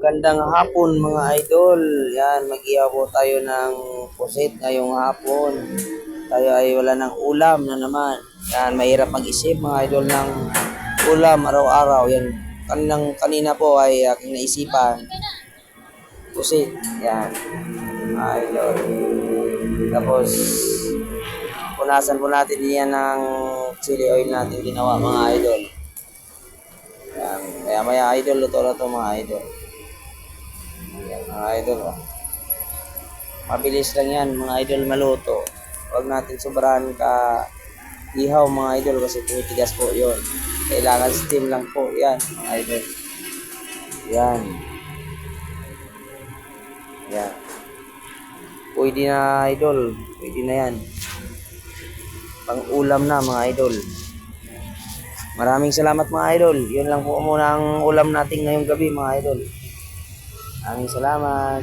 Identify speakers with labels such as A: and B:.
A: Magandang hapon mga idol. Yan, mag-ihaw po tayo ng pusit ngayong hapon. Tayo ay wala ng ulam na naman. Yan, mahirap mag-isip mga idol ng ulam araw-araw. Yan, kanina po ay aking naisipan. Pusit. Yan, mga idol. Tapos, punasan po natin yan ng chili oil natin ginawa mga idol. Yan, maya idol, luto na to mga idol. Yan, mga idol. Oh. Mabilis lang yan mga idol maluto. Huwag natin sobrahan ka ihaw mga idol kasi tumitigas po yun. Kailangan steam lang po yan mga idol. Yan. Yan. Pwede na idol. Pwede na yan. Pang ulam na mga idol. Maraming salamat mga idol. Yun lang po muna ang ulam natin ngayong gabi mga idol. Maraming salamat.